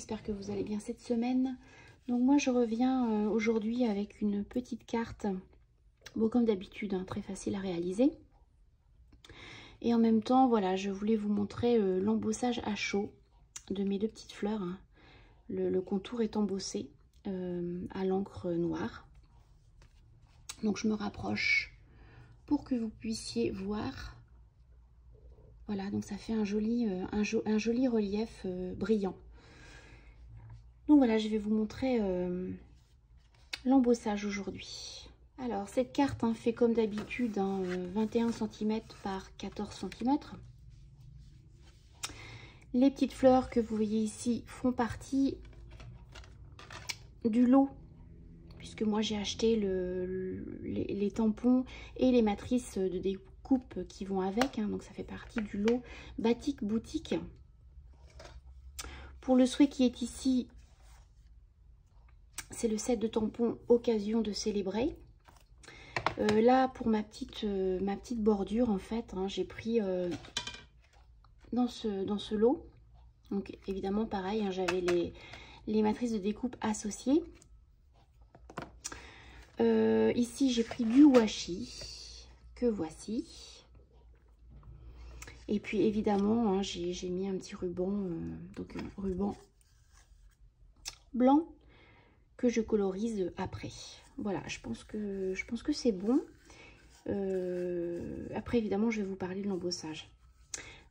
j'espère que vous allez bien cette semaine. Donc moi je reviens aujourd'hui avec une petite carte, bon comme d'habitude, hein, très facile à réaliser. Et en même temps, voilà, je voulais vous montrer l'embossage à chaud de mes deux petites fleurs, hein. Le contour est embossé à l'encre noire. Donc je me rapproche pour que vous puissiez voir. Voilà, donc ça fait un joli relief brillant. Donc voilà, je vais vous montrer l'embossage aujourd'hui. Alors cette carte fait comme d'habitude 21 cm par 14 cm. Les petites fleurs que vous voyez ici font partie du lot, puisque moi j'ai acheté les tampons et les matrices de découpe qui vont avec, hein, donc ça fait partie du lot Batik Boutique. Pour le souhait qui est ici, c'est le set de tampons occasion de célébrer. Là pour ma petite bordure en fait, hein, j'ai pris dans ce lot. Donc évidemment pareil, hein, j'avais les matrices de découpe associées. Ici j'ai pris du washi que voici. Et puis évidemment hein, j'ai mis un petit ruban, donc un ruban blanc que je colorise après. Voilà, je pense que c'est bon. Après évidemment je vais vous parler de l'embossage.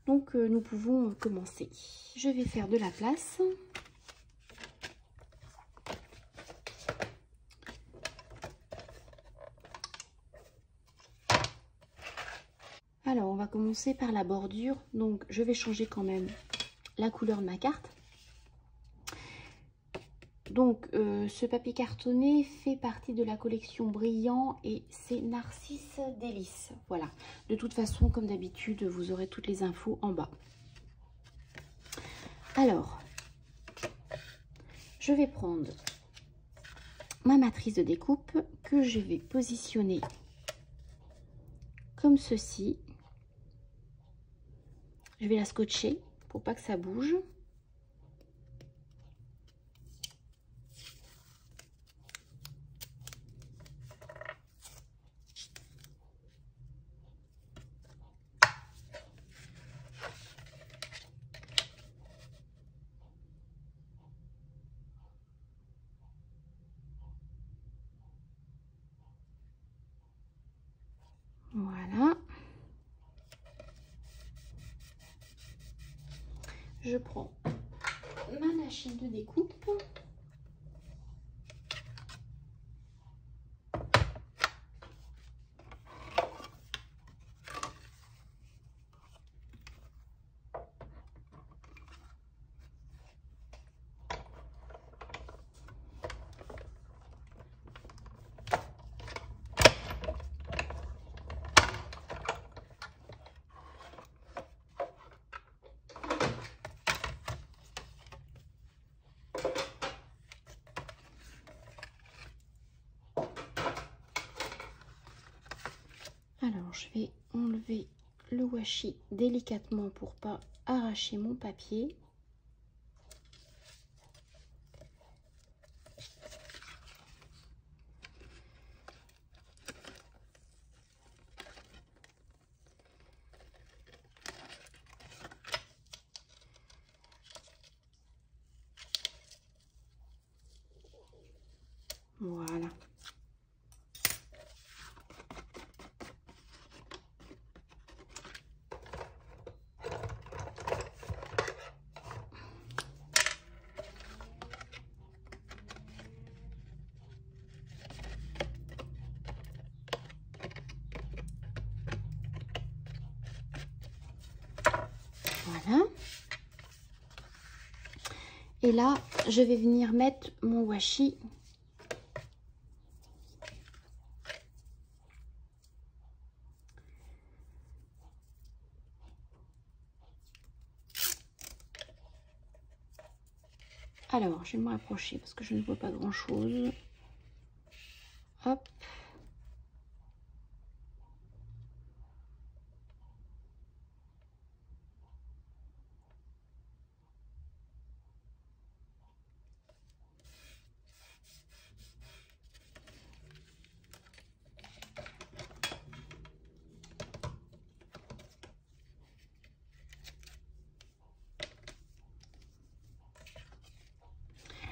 Donc nous pouvons commencer. Je vais faire de la place. Alors on va commencer par la bordure. Donc je vais changer quand même la couleur de ma carte. Donc ce papier cartonné fait partie de la collection Brillant et c'est Narcisse Délices. Voilà, de toute façon comme d'habitude vous aurez toutes les infos en bas. Alors je vais prendre ma matrice de découpe que je vais positionner comme ceci. Je vais la scotcher pour pas que ça bouge. Voilà. Je prends ma machine de découpe. Alors, je vais enlever le washi délicatement pour pas arracher mon papier. Voilà. Voilà. Et là, je vais venir mettre mon washi. Alors, je vais me rapprocher parce que je ne vois pas grand-chose. Hop.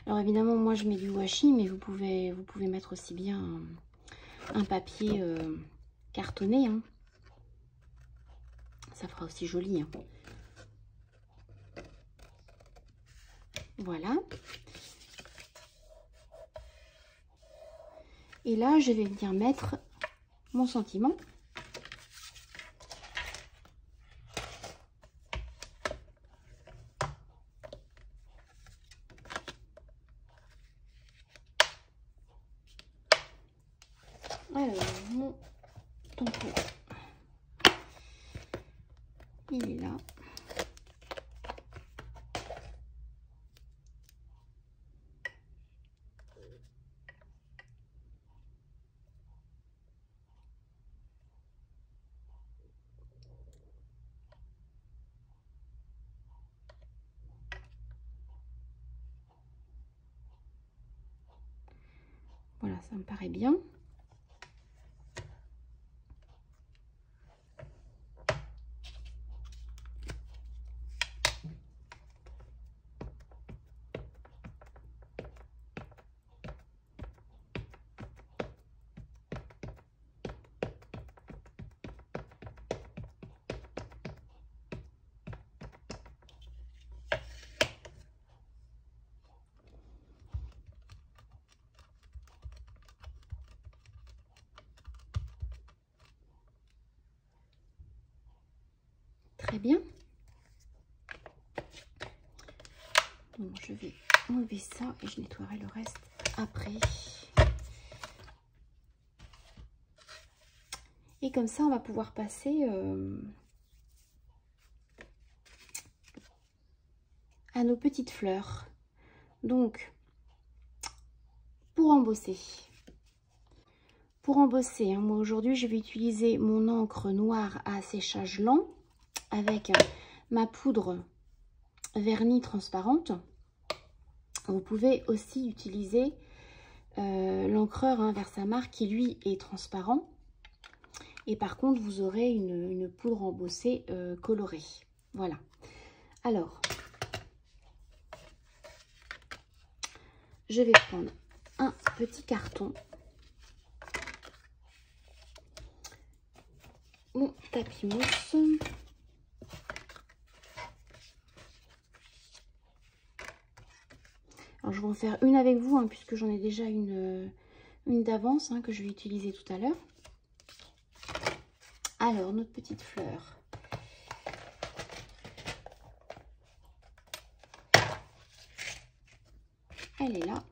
Alors évidemment, moi je mets du washi, mais vous pouvez mettre aussi bien un papier cartonné, hein. Ça fera aussi joli, hein. Voilà. Et là, je vais venir mettre mon sentiment. Alors, mon tampon, il est là. Voilà, ça me paraît bien. Très bien. Donc, je vais enlever ça et je nettoierai le reste après. Et comme ça, on va pouvoir passer à nos petites fleurs. Donc, pour embosser, hein, moi aujourd'hui, je vais utiliser mon encre noire à séchage lent avec ma poudre vernis transparente. Vous pouvez aussi utiliser l'encreur, hein, Versamark qui lui est transparent. Et par contre, vous aurez une poudre embossée colorée. Voilà. Alors, je vais prendre un petit carton. Mon tapis mousse. Alors, je vais en faire une avec vous, hein, puisque j'en ai déjà une d'avance, hein, que je vais utiliser tout à l'heure. Alors, notre petite fleur. Elle est là.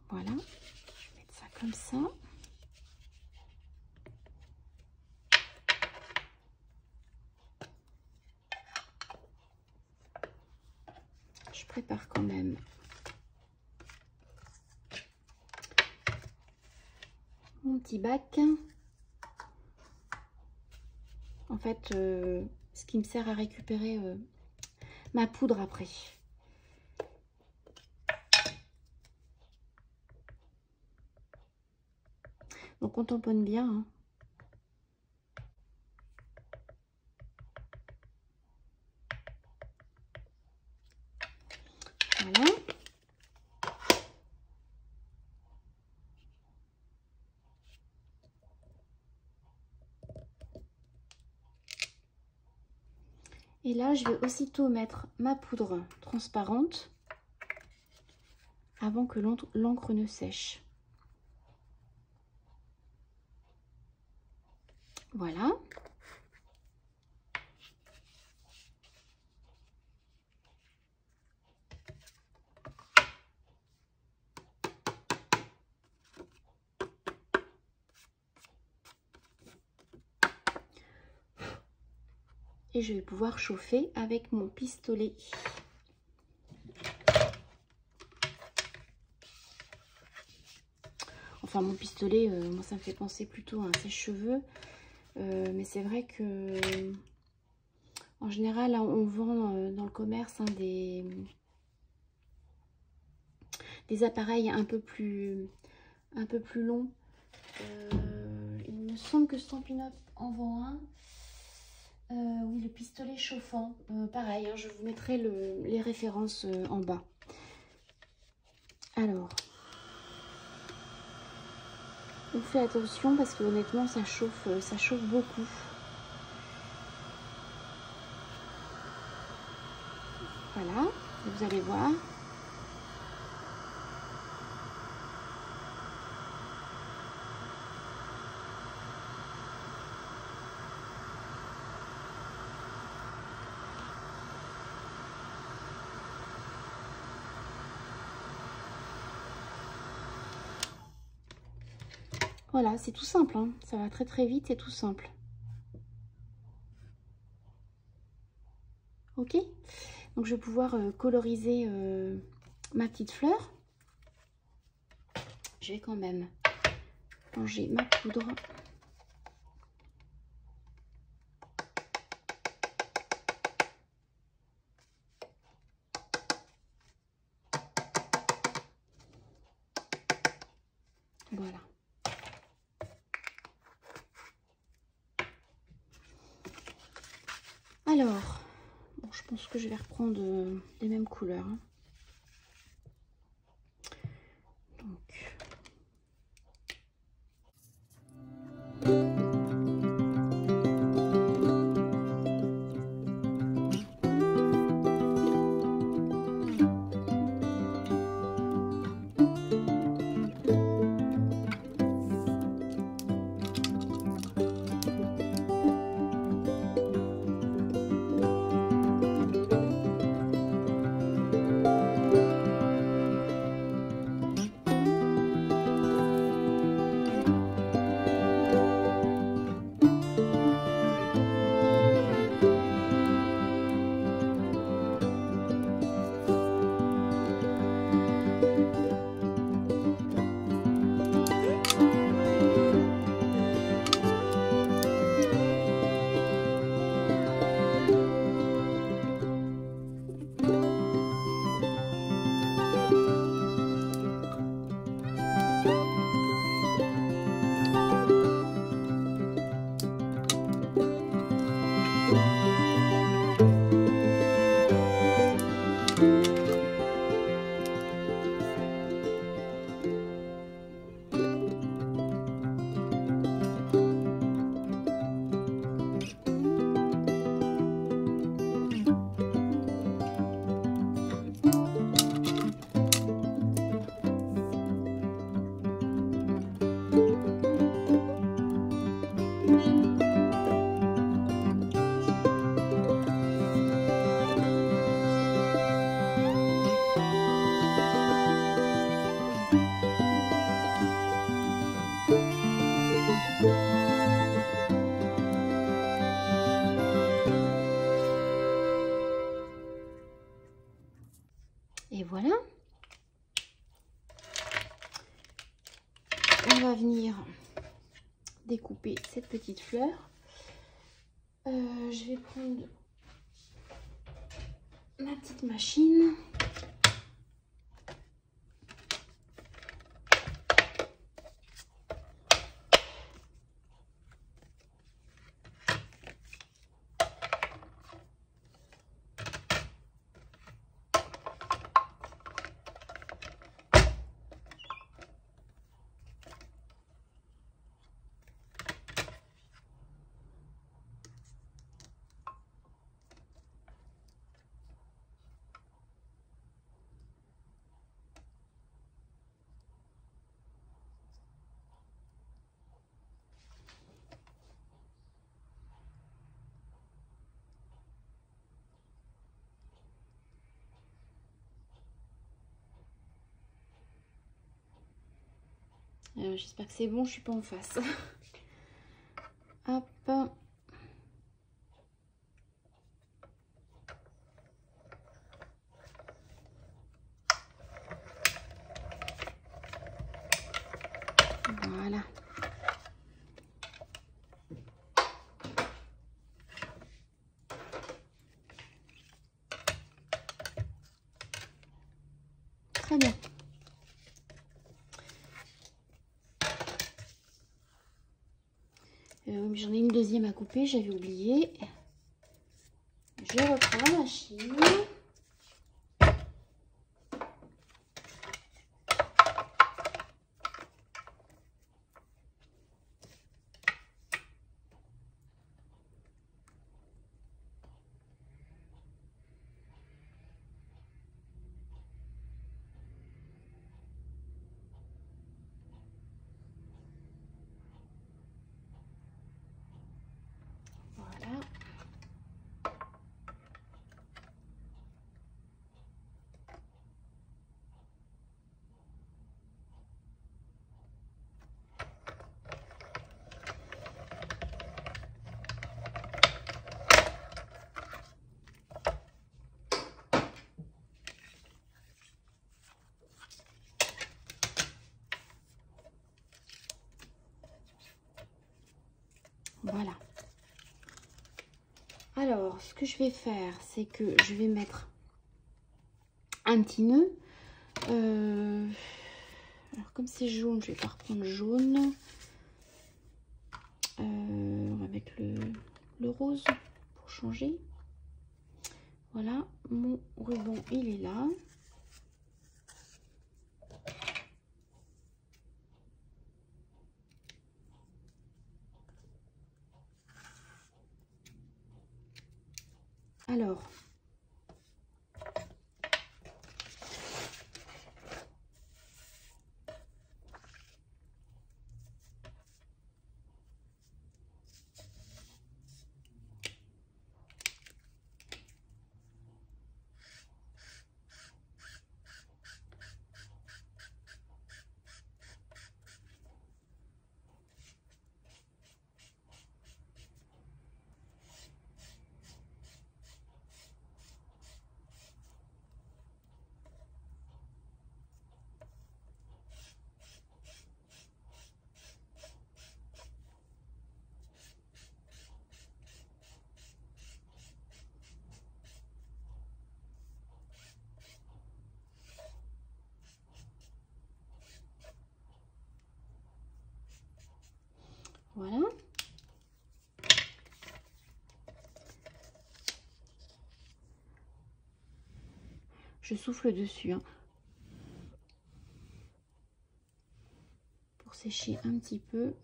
Voilà, je vais mettre ça comme ça. Je prépare quand même mon petit bac. En fait, ce qui me sert à récupérer ma poudre après. Donc on tamponne bien, hein. Voilà. Et là, je vais aussitôt mettre ma poudre transparente avant que l'encre ne sèche. Voilà. Et je vais pouvoir chauffer avec mon pistolet. Enfin, mon pistolet, moi, ça me fait penser plutôt à un sèche-cheveux. Mais c'est vrai que, en général, on vend dans le commerce, hein, des appareils un peu plus longs. Il me semble que Stampin' Up en vend un. Oui, le pistolet chauffant. Pareil, hein, je vous mettrai les références en bas. Alors, on fait attention parce que honnêtement, ça chauffe beaucoup. Voilà, vous allez voir. Voilà, c'est tout simple, hein. Ça va très très vite, c'est tout simple. Ok, donc je vais pouvoir coloriser ma petite fleur. Je vais quand même ranger ma poudre. Voilà. Alors, bon, je pense que je vais reprendre les mêmes couleurs, hein. Et voilà. On va venir découper cette petite fleur. Je vais prendre ma petite machine. J'espère que c'est bon, je suis pas en face. Hop. Voilà. Très bien. J'en ai une deuxième à couper, j'avais oublié. Je reprends la machine. Voilà. Voilà. Alors, ce que je vais faire, c'est que je vais mettre un petit nœud. Alors, comme c'est jaune, je vais pas reprendre jaune. On va mettre le rose pour changer. Voilà, mon ruban, il est là. Alors, voilà. Je souffle dessus hein, pour sécher un petit peu.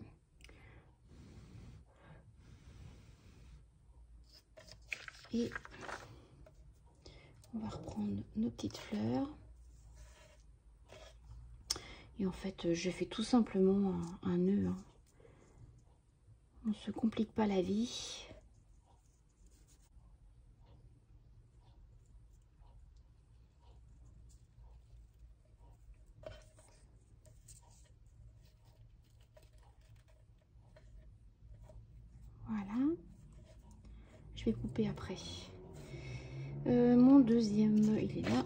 Et on va reprendre nos petites fleurs. Et en fait, je fais tout simplement un nœud. Hein. On ne se complique pas la vie. Voilà. Je vais couper après. Mon deuxième, il est là.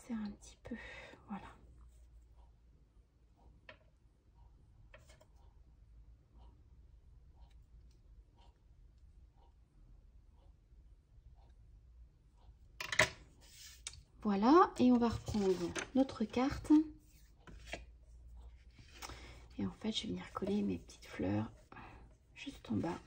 Un petit peu, voilà. Voilà, et on va reprendre notre carte. Et en fait, je vais venir coller mes petites fleurs juste en bas.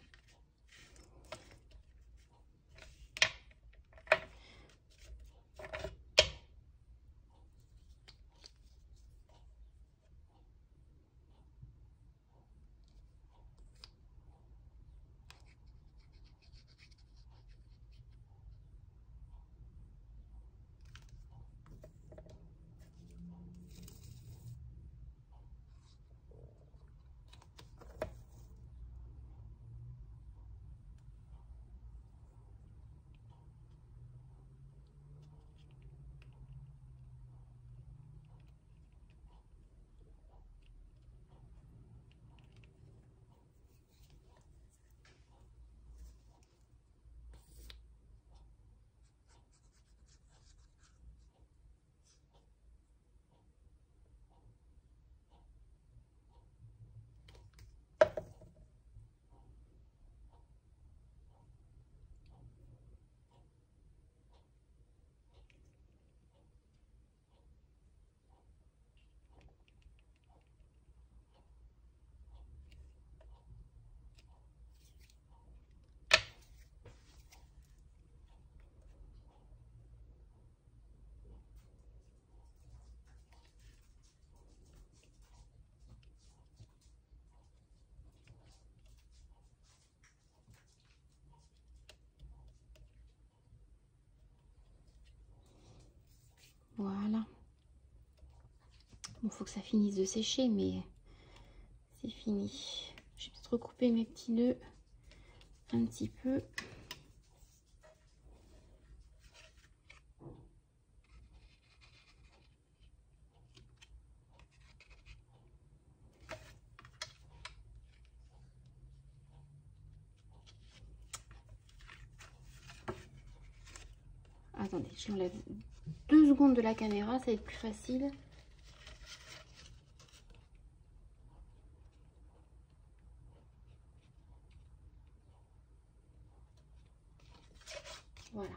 Bon, faut que ça finisse de sécher, mais c'est fini. Je vais peut-être recouper mes petits nœuds un petit peu. Attendez, je l'enlève 2 secondes de la caméra, ça va être plus facile. Voilà.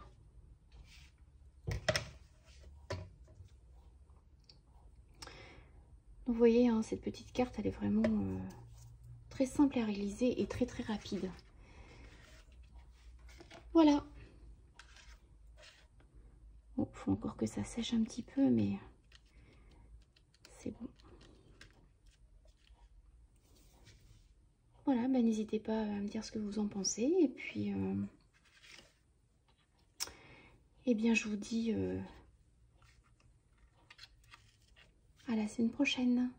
Vous voyez, hein, cette petite carte, elle est vraiment très simple à réaliser et très rapide. Voilà. Bon, faut encore que ça sèche un petit peu, mais c'est bon. Voilà, bah, n'hésitez pas à me dire ce que vous en pensez. Et puis, eh bien, je vous dis à la semaine prochaine.